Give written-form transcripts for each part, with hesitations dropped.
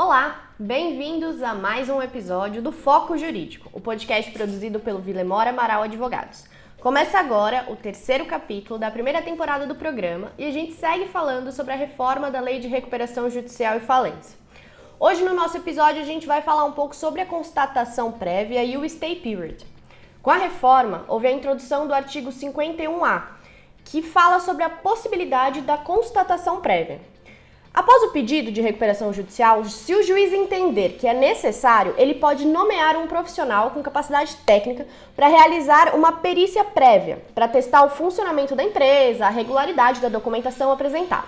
Olá, bem-vindos a mais um episódio do Foco Jurídico, o podcast produzido pelo Vilemora Amaral Advogados. Começa agora o terceiro capítulo da primeira temporada do programa e a gente segue falando sobre a reforma da Lei de Recuperação Judicial e Falência. Hoje no nosso episódio a gente vai falar um pouco sobre a constatação prévia e o stay period. Com a reforma, houve a introdução do artigo 51A, que fala sobre a possibilidade da constatação prévia. Após o pedido de recuperação judicial, se o juiz entender que é necessário, ele pode nomear um profissional com capacidade técnica para realizar uma perícia prévia, para testar o funcionamento da empresa, a regularidade da documentação apresentada.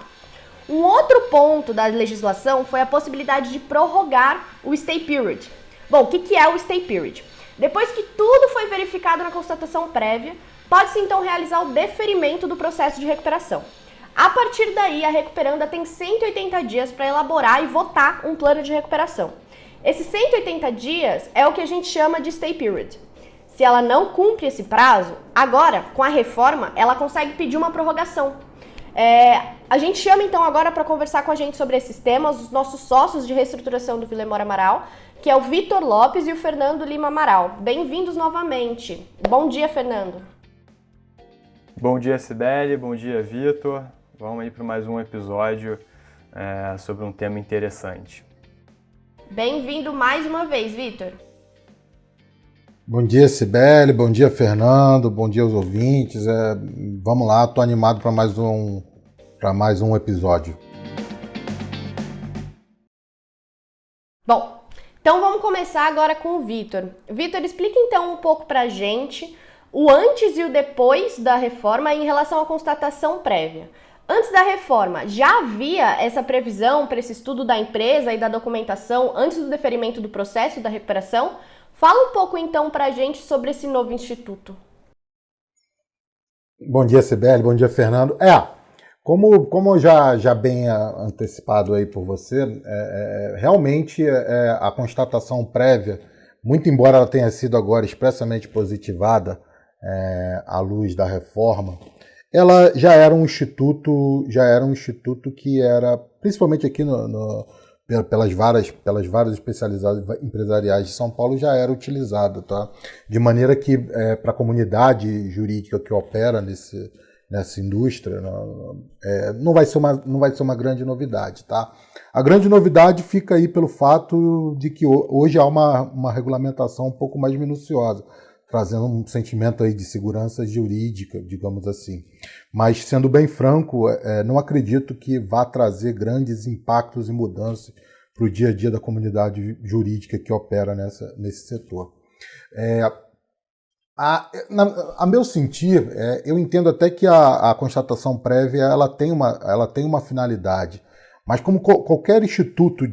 Um outro ponto da legislação foi a possibilidade de prorrogar o stay period. Bom, o que é o stay period? Depois que tudo foi verificado na constatação prévia, pode-se então realizar o deferimento do processo de recuperação. A partir daí, a recuperanda tem 180 dias para elaborar e votar um plano de recuperação. Esses 180 dias é o que a gente chama de stay period. Se ela não cumpre esse prazo, agora, com a reforma, ela consegue pedir uma prorrogação. A gente chama então agora para conversar com a gente sobre esses temas os nossos sócios de reestruturação do Vilemora Amaral, que é o Vitor Lopes e o Fernando Lima Amaral. Bem-vindos novamente. Bom dia, Fernando. Bom dia, Cibele. Bom dia, Vitor. Vamos aí para mais um episódio sobre um tema interessante. Bem-vindo mais uma vez, Vitor. Bom dia, Cibele. Bom dia, Fernando. Bom dia aos ouvintes. Vamos lá, estou animado para mais um episódio. Bom, então vamos começar agora com o Vitor. Vitor, explica então um pouco para a gente o antes e o depois da reforma em relação à constatação prévia. Antes da reforma, já havia essa previsão para esse estudo da empresa e da documentação antes do deferimento do processo da recuperação? Fala um pouco então para a gente sobre esse novo instituto. Bom dia, Cibele. Bom dia, Fernando. Como já bem antecipado aí por você, realmente a constatação prévia, muito embora ela tenha sido agora expressamente positivada à luz da reforma, ela já era um instituto que era, principalmente aqui pelas várias especialidades empresariais de São Paulo, já era utilizado, tá? De maneira que para a comunidade jurídica que opera nessa indústria não vai ser uma grande novidade, tá? A grande novidade fica aí pelo fato de que hoje há uma regulamentação um pouco mais minuciosa, trazendo um sentimento aí de segurança jurídica, digamos assim. Mas, sendo bem franco, não acredito que vá trazer grandes impactos e mudanças para o dia a dia da comunidade jurídica que opera nesse setor. A meu sentir, eu entendo até que a constatação prévia ela tem uma finalidade, mas como qualquer instituto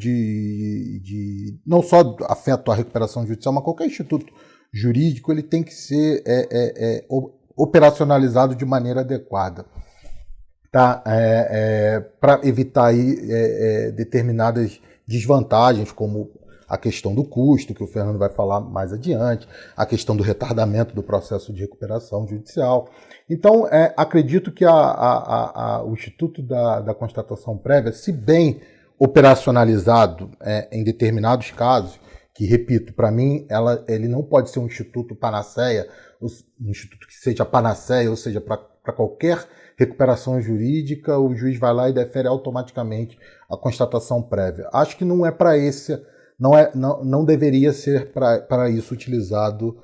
não só afeta a recuperação judicial, mas qualquer instituto jurídico, ele tem que ser operacionalizado de maneira adequada, tá? Para evitar aí, determinadas desvantagens, como a questão do custo, que o Fernando vai falar mais adiante, a questão do retardamento do processo de recuperação judicial. Então, acredito que o Instituto da Constatação Prévia, se bem operacionalizado em determinados casos, que, repito, para mim, ele não pode ser um instituto panaceia, um instituto que seja panaceia, ou seja, para qualquer recuperação jurídica, o juiz vai lá e defere automaticamente a constatação prévia. Acho que não é para esse, não deveria ser para isso utilizado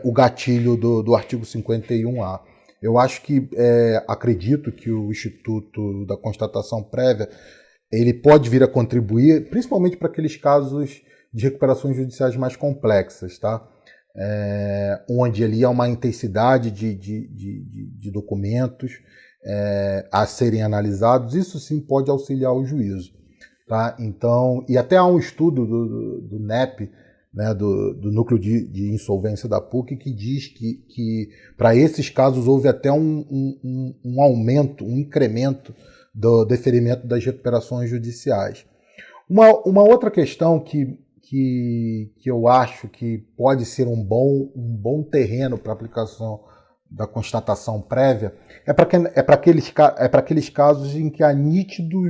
o gatilho do artigo 51A. Eu acho que, acredito que o Instituto da Constatação Prévia, ele pode vir a contribuir, principalmente para aqueles casos de recuperações judiciais mais complexas, tá? Onde ali há uma intensidade de documentos a serem analisados, isso sim pode auxiliar o juízo, tá? Então, e até há um estudo do NEP, né, do Núcleo de Insolvência da PUC, que diz que para esses casos houve até um aumento, um incremento do deferimento das recuperações judiciais. Uma outra questão que eu acho que pode ser um bom terreno para aplicação da constatação prévia é para aqueles casos em que há nítido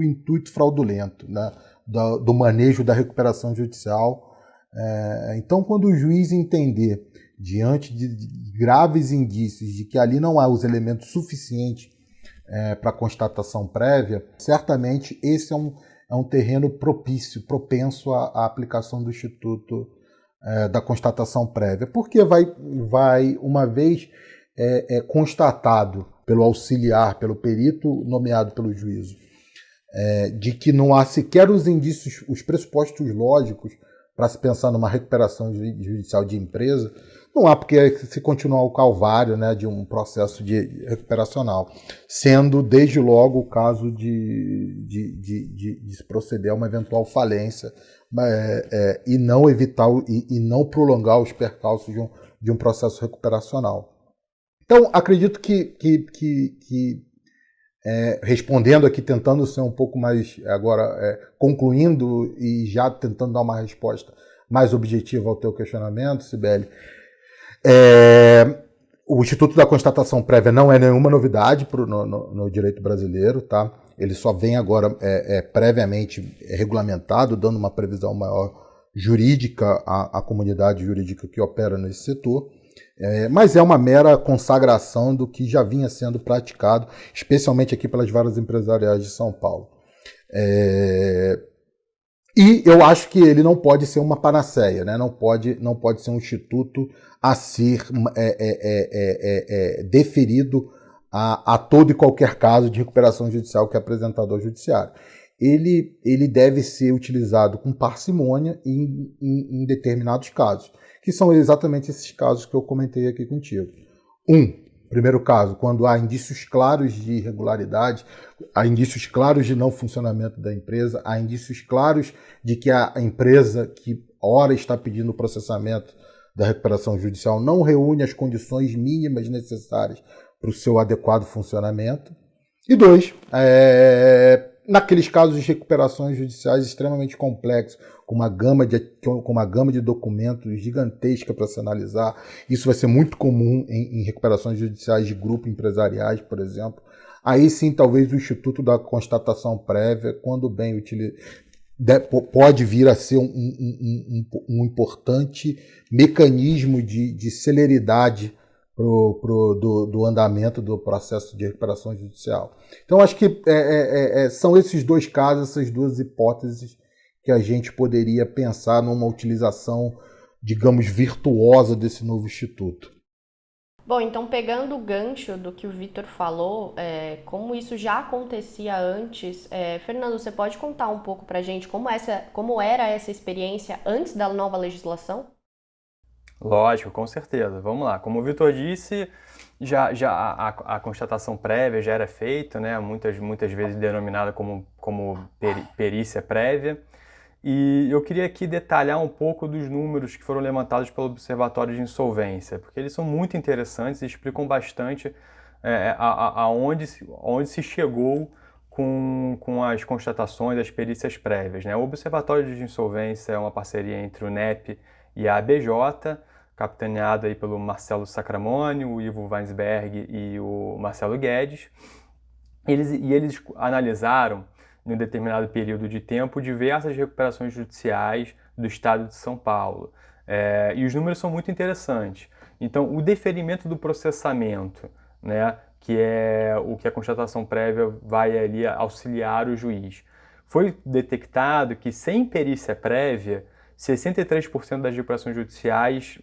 intuito fraudulento, né? do manejo da recuperação judicial. Então, quando o juiz entender, diante de graves indícios de que ali não há os elementos suficientes para constatação prévia, certamente esse é um terreno propenso à aplicação do Instituto da constatação prévia, porque vai uma vez constatado pelo auxiliar, pelo perito nomeado pelo juízo, de que não há sequer os indícios, os pressupostos lógicos para se pensar numa recuperação judicial de empresa, não há porque se continuar o calvário, né, de um processo de recuperacional, sendo desde logo o caso de se proceder a uma eventual falência e não evitar e não prolongar os percalços de um processo recuperacional. Então, acredito que respondendo aqui, tentando ser um pouco mais, agora, concluindo e já tentando dar uma resposta mais objetiva ao teu questionamento, Cibele, o Instituto da Constatação Prévia não é nenhuma novidade no direito brasileiro, tá? Ele só vem agora previamente regulamentado, dando uma previsão maior jurídica à comunidade jurídica que opera nesse setor. Mas é uma mera consagração do que já vinha sendo praticado, especialmente aqui pelas varas empresariais de São Paulo. E eu acho que ele não pode ser uma panaceia, né? Não pode ser um instituto a ser deferido a todo e qualquer caso de recuperação judicial que é apresentado ao judiciário. Ele deve ser utilizado com parcimônia em determinados casos, que são exatamente esses casos que eu comentei aqui contigo. Primeiro caso, quando há indícios claros de irregularidade, há indícios claros de não funcionamento da empresa, há indícios claros de que a empresa que ora está pedindo o processamento da recuperação judicial não reúne as condições mínimas necessárias para o seu adequado funcionamento. E 2, naqueles casos de recuperações judiciais extremamente complexos, com uma gama de documentos gigantesca para se analisar. Isso vai ser muito comum em recuperações judiciais de grupos empresariais, por exemplo. Aí sim, talvez o Instituto da Constatação Prévia, quando bem utilizado, pode vir a ser um importante mecanismo de celeridade do andamento do processo de recuperação judicial. Então, acho que são esses dois casos, essas duas hipóteses que a gente poderia pensar numa utilização, digamos, virtuosa desse novo instituto. Bom, então pegando o gancho do que o Vitor falou, como isso já acontecia antes, Fernando, você pode contar um pouco pra gente como era essa experiência antes da nova legislação? Lógico, com certeza. Vamos lá. Como o Vitor disse, a constatação prévia já era feita, né? Muitas vezes denominada como perícia prévia. E eu queria aqui detalhar um pouco dos números que foram levantados pelo Observatório de Insolvência, porque eles são muito interessantes e explicam bastante aonde se chegou com as constatações, as perícias prévias, né? O Observatório de Insolvência é uma parceria entre o NEP e a ABJ, capitaneado aí pelo Marcelo Sacramone, o Ivo Weinsberg e o Marcelo Guedes. Eles analisaram, em um determinado período de tempo, diversas recuperações judiciais do estado de São Paulo. E os números são muito interessantes. Então, o deferimento do processamento, né, que é o que a constatação prévia vai ali auxiliar o juiz, foi detectado que, sem perícia prévia, 63% das recuperações judiciais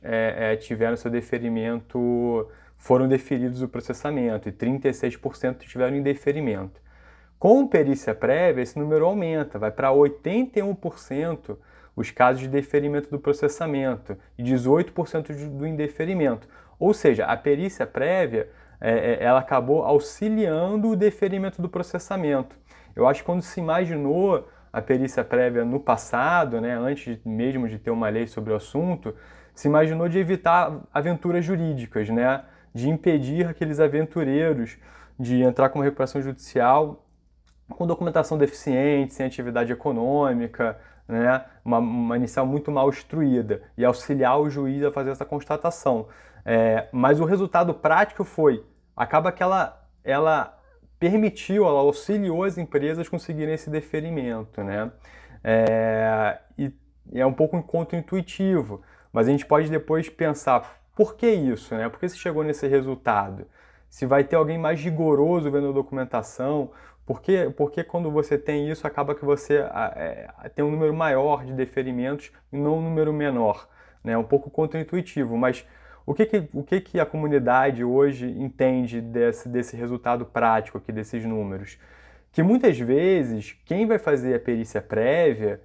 tiveram seu deferimento, foram deferidos o processamento, e 36% tiveram indeferimento. Com perícia prévia, esse número aumenta, vai para 81% os casos de deferimento do processamento e 18% do indeferimento. Ou seja, a perícia prévia ela acabou auxiliando o deferimento do processamento. Eu acho que quando se imaginou a perícia prévia no passado, né, antes mesmo de ter uma lei sobre o assunto, se imaginou de evitar aventuras jurídicas, né, de impedir aqueles aventureiros de entrar com uma recuperação judicial com documentação deficiente, sem atividade econômica, né, uma inicial muito mal instruída, e auxiliar o juiz a fazer essa constatação. Mas o resultado prático acaba que ela permitiu, ela auxiliou as empresas conseguirem esse deferimento, né? E é um pouco contra-intuitivo, mas a gente pode depois pensar, por que isso, né? Por que você chegou nesse resultado? Se vai ter alguém mais rigoroso vendo a documentação, porque quando você tem isso, acaba que você tem um número maior de deferimentos e não um número menor, né? É um pouco contra-intuitivo, mas o que a comunidade hoje entende desse resultado prático aqui, desses números? Que muitas vezes, quem vai fazer a perícia prévia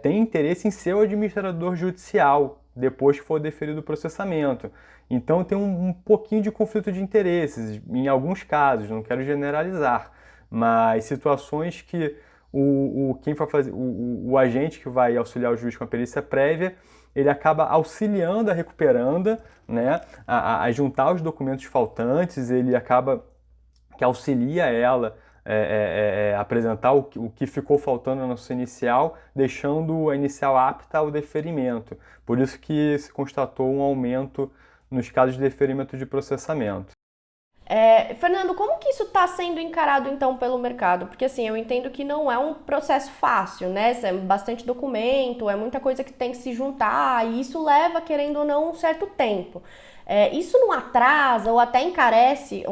tem interesse em ser o administrador judicial, depois que for deferido o processamento. Então tem um pouquinho de conflito de interesses, em alguns casos, não quero generalizar, mas situações que quem vai fazer, o agente que vai auxiliar o juiz com a perícia prévia, ele acaba auxiliando a recuperanda, né, a juntar os documentos faltantes, ele acaba que auxilia ela apresentar o que ficou faltando na nossa inicial, deixando a inicial apta ao deferimento. Por isso que se constatou um aumento nos casos de deferimento de processamento. Fernando, como que isso está sendo encarado então pelo mercado? Porque assim, eu entendo que não é um processo fácil, né? É bastante documento, é muita coisa que tem que se juntar e isso leva, querendo ou não, um certo tempo. Isso não atrasa ou até encarece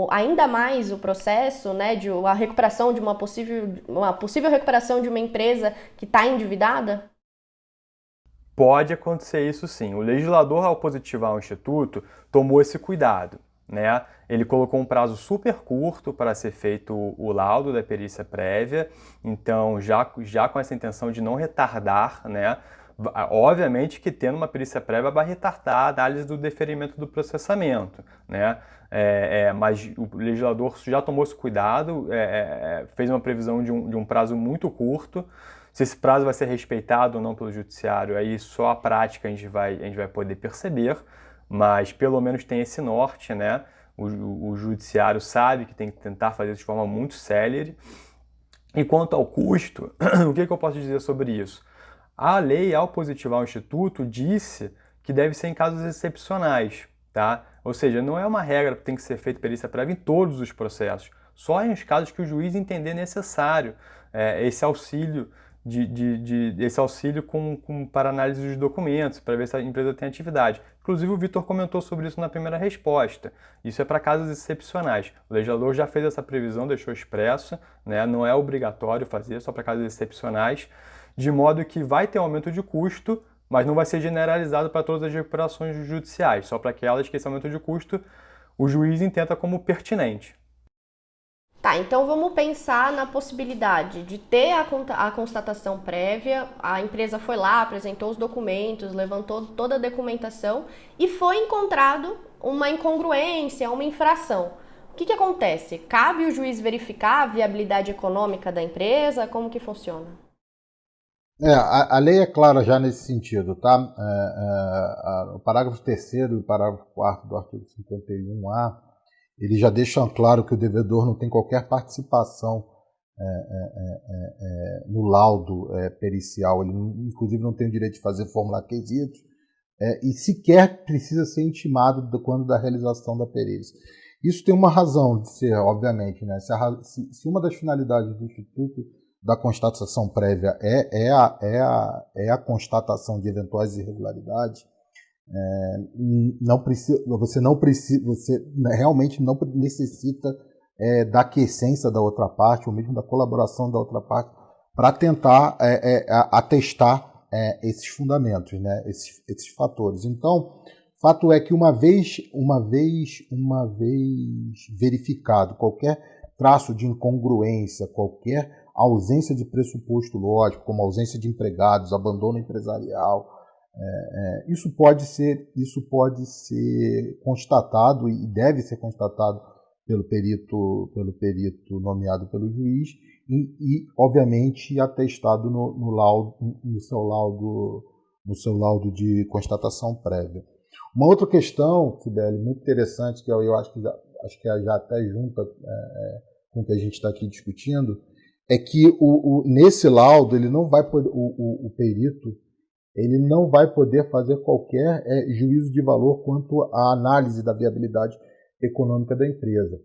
ainda mais o processo, né, de a recuperação de uma possível recuperação de uma empresa que está endividada? Pode acontecer isso sim. O legislador, ao positivar o Instituto, tomou esse cuidado, né? Ele colocou um prazo super curto para ser feito o laudo da perícia prévia, então já com essa intenção de não retardar, né? Obviamente que tendo uma perícia prévia vai retardar a análise do deferimento do processamento, né? Mas o legislador já tomou esse cuidado, fez uma previsão de um prazo muito curto. Se esse prazo vai ser respeitado ou não pelo judiciário, aí só a prática a gente vai poder perceber, mas pelo menos tem esse norte, né? O judiciário sabe que tem que tentar fazer isso de forma muito célere. E quanto ao custo, o que eu posso dizer sobre isso? A lei, ao positivar o Instituto, disse que deve ser em casos excepcionais, tá? Ou seja, não é uma regra que tem que ser feita perícia prévia em todos os processos, só em casos que o juiz entender necessário esse auxílio esse auxílio para análise dos documentos, para ver se a empresa tem atividade. Inclusive, o Vitor comentou sobre isso na primeira resposta. Isso é para casos excepcionais. O legislador já fez essa previsão, deixou expresso, né? Não é obrigatório fazer, só para casos excepcionais, de modo que vai ter um aumento de custo, mas não vai ser generalizado para todas as recuperações judiciais, só para aquelas que esse aumento de custo o juiz entenda como pertinente. Tá, então vamos pensar na possibilidade de ter a constatação prévia, a empresa foi lá, apresentou os documentos, levantou toda a documentação e foi encontrado uma incongruência, uma infração. O que acontece? Cabe o juiz verificar a viabilidade econômica da empresa? Como que funciona? A lei é clara já nesse sentido, tá? O parágrafo 3º e o parágrafo 4º do artigo 51A, eles já deixam claro que o devedor não tem qualquer participação no laudo pericial, ele inclusive não tem o direito de fazer formular quesitos e sequer precisa ser intimado quando da realização da perícia. Isso tem uma razão de ser, obviamente, né? Se uma das finalidades do Instituto da constatação prévia é a constatação de eventuais irregularidades, você realmente não necessita da aquiescência da outra parte, ou mesmo da colaboração da outra parte, para tentar atestar esses fundamentos, né, esses fatores. Então, fato é que uma vez verificado qualquer traço de incongruência, qualquer ausência de pressuposto lógico, como ausência de empregados, abandono empresarial, isso pode ser constatado e deve ser constatado pelo perito nomeado pelo juiz e obviamente atestado no seu laudo de constatação prévia. Uma outra questão, Sibeli, muito interessante, que eu acho que já até junta com o que a gente está aqui discutindo, é que nesse laudo ele não vai poder, o perito ele não vai poder fazer qualquer juízo de valor quanto à análise da viabilidade econômica da empresa.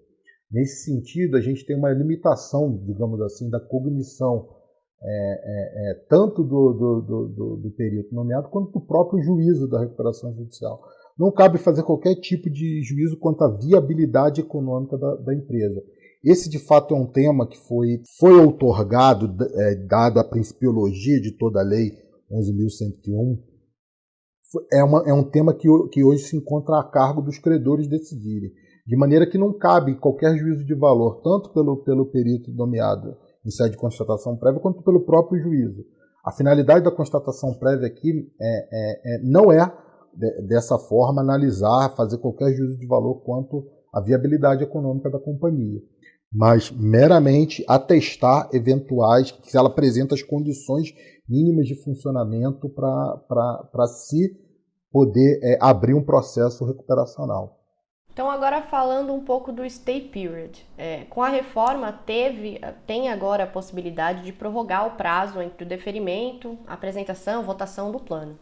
Nesse sentido, a gente tem uma limitação, digamos assim, da cognição tanto do perito nomeado quanto do próprio juízo da recuperação judicial. Não cabe fazer qualquer tipo de juízo quanto à viabilidade econômica da empresa. Esse, de fato, é um tema que foi outorgado, dado a principiologia de toda a lei 11.101. É um tema que hoje se encontra a cargo dos credores decidirem, de maneira que não cabe qualquer juízo de valor, tanto pelo perito nomeado em sede de constatação prévia, quanto pelo próprio juízo. A finalidade da constatação prévia aqui não é, dessa forma, analisar, fazer qualquer juízo de valor quanto à viabilidade econômica da companhia, mas meramente atestar eventuais, se ela apresenta as condições mínimas de funcionamento para se poder abrir um processo recuperacional. Então, agora falando um pouco do stay period. Com a reforma, tem agora a possibilidade de prorrogar o prazo entre o deferimento, apresentação, votação do plano.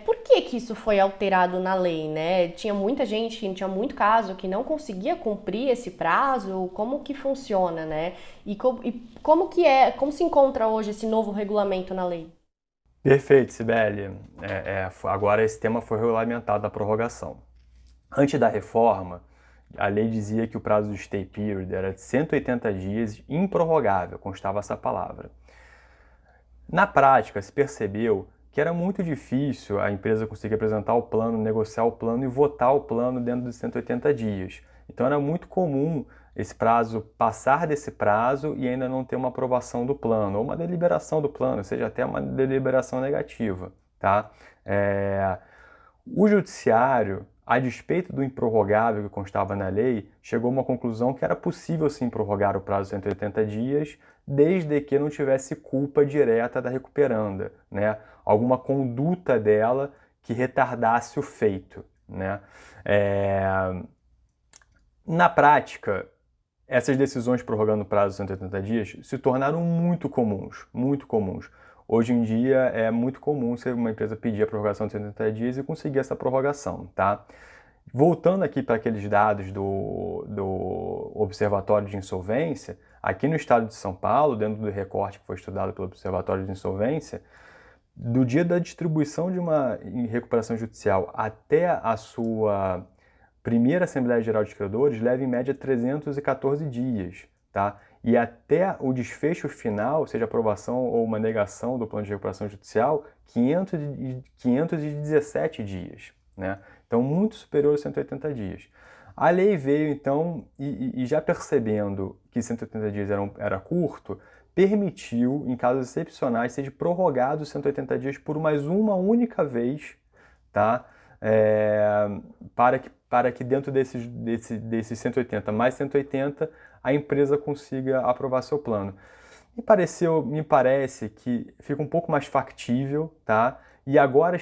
Por que isso foi alterado na lei, né? Tinha muita gente, tinha muito caso que não conseguia cumprir esse prazo. Como que funciona, né? E como se encontra hoje esse novo regulamento na lei? Perfeito, Sibeli. Agora esse tema foi regulamentado da prorrogação. Antes da reforma, a lei dizia que o prazo do stay period era de 180 dias, improrrogável, constava essa palavra. Na prática, se percebeu que era muito difícil a empresa conseguir apresentar o plano, negociar o plano e votar o plano dentro de 180 dias. Então era muito comum esse prazo, passar desse prazo e ainda não ter uma aprovação do plano, ou uma deliberação do plano, ou seja, até uma deliberação negativa. Tá? O judiciário, a despeito do improrrogável que constava na lei, chegou a uma conclusão que era possível sim prorrogar o prazo de 180 dias, desde que não tivesse culpa direta da recuperanda, né? Alguma conduta dela que retardasse o feito, né? Na prática, essas decisões prorrogando o prazo de 180 dias se tornaram muito comuns, muito comuns. Hoje em dia é muito comum uma empresa pedir a prorrogação de 180 dias e conseguir essa prorrogação, tá? Voltando aqui para aqueles dados do Observatório de Insolvência, aqui no estado de São Paulo, dentro do recorte que foi estudado pelo Observatório de Insolvência, do dia da distribuição de uma recuperação judicial até a sua primeira Assembleia Geral de Credores, leva em média 314 dias, tá? E até o desfecho final, seja aprovação ou uma negação do plano de recuperação judicial, 517 dias, né? Então, muito superior a 180 dias. A lei veio, então, e já percebendo que 180 dias era curto, permitiu, em casos excepcionais, seja prorrogado 180 dias por mais uma única vez, tá? Para que dentro desses 180 mais 180, a empresa consiga aprovar seu plano. Me parece que fica um pouco mais factível, tá? E agora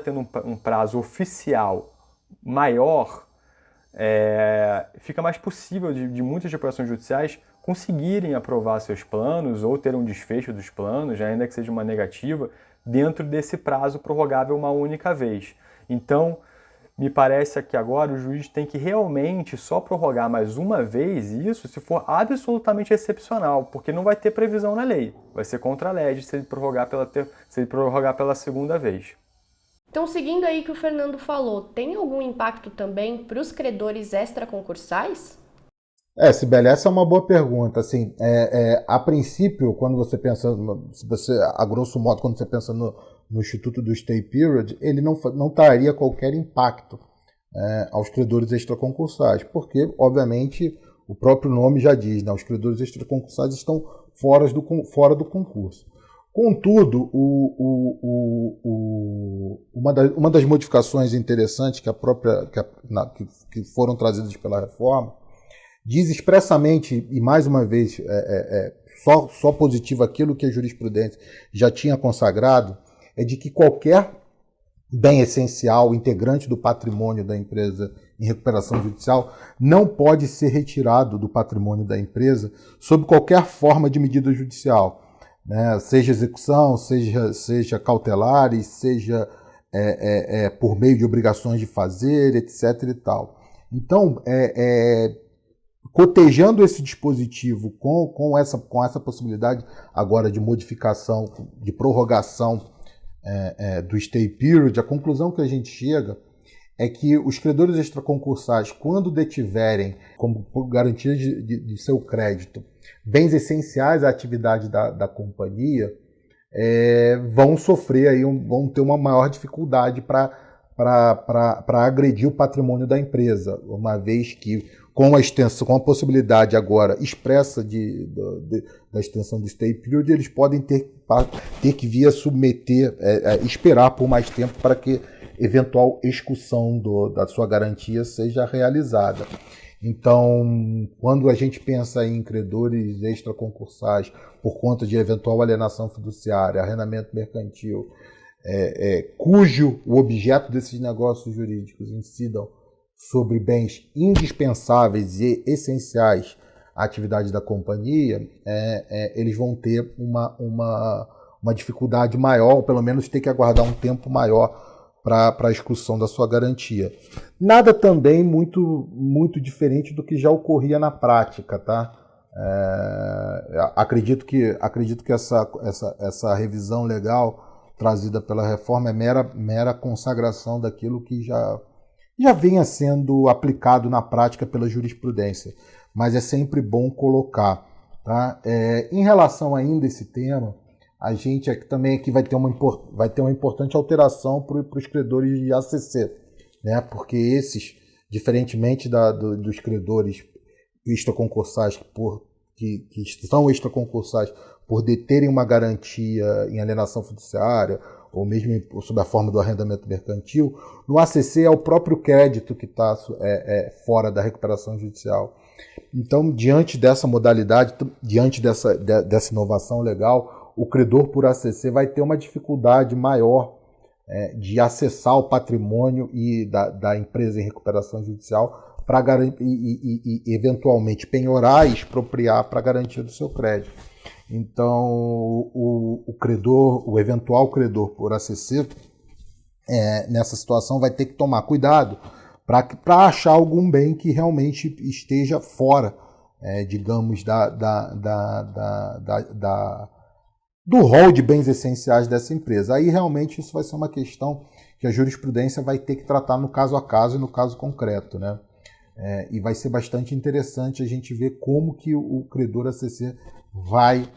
tendo um prazo oficial maior, fica mais possível de muitas recuperações judiciais conseguirem aprovar seus planos ou ter um desfecho dos planos, ainda que seja uma negativa, dentro desse prazo prorrogável uma única vez. Então, me parece que agora o juiz tem que realmente só prorrogar mais uma vez isso se for absolutamente excepcional, porque não vai ter previsão na lei. Vai ser contra a lei se ele prorrogar pela segunda vez. Então, seguindo aí o que o Fernando falou, tem algum impacto também para os credores extraconcursais? Sibeli, essa é uma boa pergunta. Assim, a princípio, quando você pensa, a grosso modo, quando você pensa no Instituto do Stay Period, ele não traria qualquer impacto aos credores extraconcursais, porque, obviamente, o próprio nome já diz, né, os credores extraconcursais estão fora do concurso. Contudo, uma das modificações interessantes que foram trazidas pela reforma diz expressamente, e mais uma vez, só positivo aquilo que a jurisprudência já tinha consagrado, é de que qualquer bem essencial, integrante do patrimônio da empresa em recuperação judicial, não pode ser retirado do patrimônio da empresa sob qualquer forma de medida judicial, né? Seja execução, seja cautelares, seja por meio de obrigações de fazer, etc. e tal. Então, cotejando esse dispositivo com essa possibilidade agora de modificação, de prorrogação do stay period, a conclusão que a gente chega é que os credores extraconcursais, quando detiverem como garantia de seu crédito bens essenciais à atividade da companhia, vão sofrer aí, vão ter uma maior dificuldade para agredir o patrimônio da empresa, uma vez que com a possibilidade agora expressa da extensão do stay period, eles podem ter que vir a submeter, esperar por mais tempo para que eventual execução da sua garantia seja realizada. Então, quando a gente pensa em credores extraconcursais por conta de eventual alienação fiduciária, arrendamento mercantil, cujo o objeto desses negócios jurídicos incidam sobre bens indispensáveis e essenciais à atividade da companhia, eles vão ter uma dificuldade maior, ou pelo menos ter que aguardar um tempo maior para a execução da sua garantia. Nada também muito, muito diferente do que já ocorria na prática, tá? Acredito que essa revisão legal trazida pela reforma é mera consagração daquilo que já vinha sendo aplicado na prática pela jurisprudência, mas é sempre bom colocar. Tá? Em relação ainda a esse tema, a gente também aqui vai ter uma importante alteração para os credores de ACC, né? Porque esses, diferentemente dos credores extraconcursais que são extraconcursais por deterem uma garantia em alienação fiduciária, ou mesmo sob a forma do arrendamento mercantil, no ACC é o próprio crédito que está fora da recuperação judicial. Então, diante dessa modalidade, diante dessa inovação legal, o credor por ACC vai ter uma dificuldade maior de acessar o patrimônio da empresa em recuperação judicial para e eventualmente penhorar e expropriar para garantia do seu crédito. Então, o eventual credor por ACC, nessa situação, vai ter que tomar cuidado para achar algum bem que realmente esteja fora, digamos, do rol de bens essenciais dessa empresa. Aí, realmente, isso vai ser uma questão que a jurisprudência vai ter que tratar no caso a caso e no caso concreto, né? E vai ser bastante interessante a gente ver como que o credor ACC vai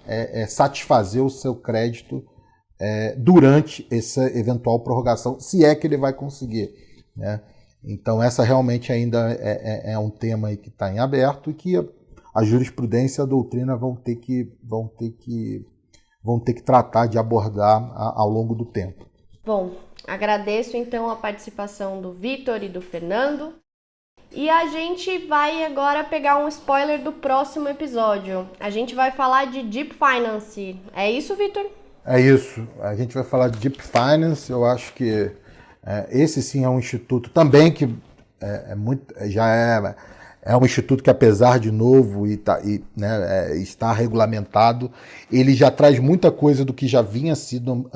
satisfazer o seu crédito durante essa eventual prorrogação, se é que ele vai conseguir, né? Então, essa realmente ainda é um tema aí que está em aberto e que a jurisprudência e a doutrina vão ter que tratar de abordar ao longo do tempo. Bom, agradeço então a participação do Vitor e do Fernando. E a gente vai agora pegar um spoiler do próximo episódio. A gente vai falar de Deep Finance. É isso, Vitor? É isso. A gente vai falar de Deep Finance. Eu acho que esse sim é um instituto também que é um instituto que, apesar de novo está regulamentado, ele já traz muita coisa do que já vinha sido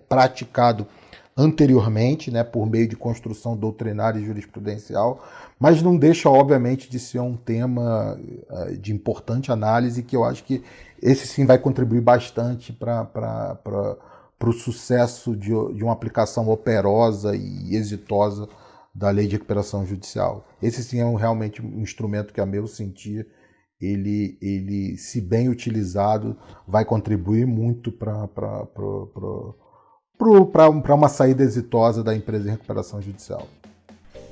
praticado anteriormente, né, por meio de construção doutrinária e jurisprudencial, mas não deixa, obviamente, de ser um tema de importante análise, que eu acho que esse sim vai contribuir bastante para o sucesso de uma aplicação operosa e exitosa da Lei de Recuperação Judicial. Esse sim é realmente um instrumento que, a meu sentir, ele, se bem utilizado, vai contribuir muito para uma saída exitosa da empresa em recuperação judicial.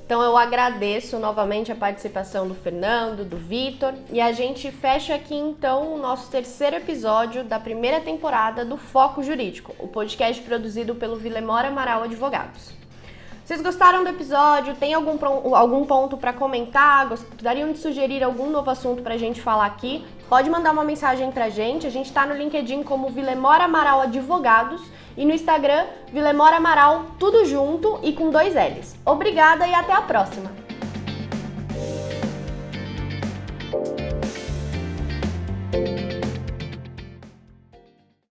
Então eu agradeço novamente a participação do Fernando, do Vitor, e a gente fecha aqui então o nosso terceiro episódio da primeira temporada do Foco Jurídico, o podcast produzido pelo Vilemora Amaral Advogados. Vocês gostaram do episódio? Tem algum ponto para comentar? Gostariam de sugerir algum novo assunto para a gente falar aqui? Pode mandar uma mensagem para a gente está no LinkedIn como Vilemora Amaral Advogados e no Instagram Vilemora Amaral, tudo junto e com 2 L's. Obrigada e até a próxima!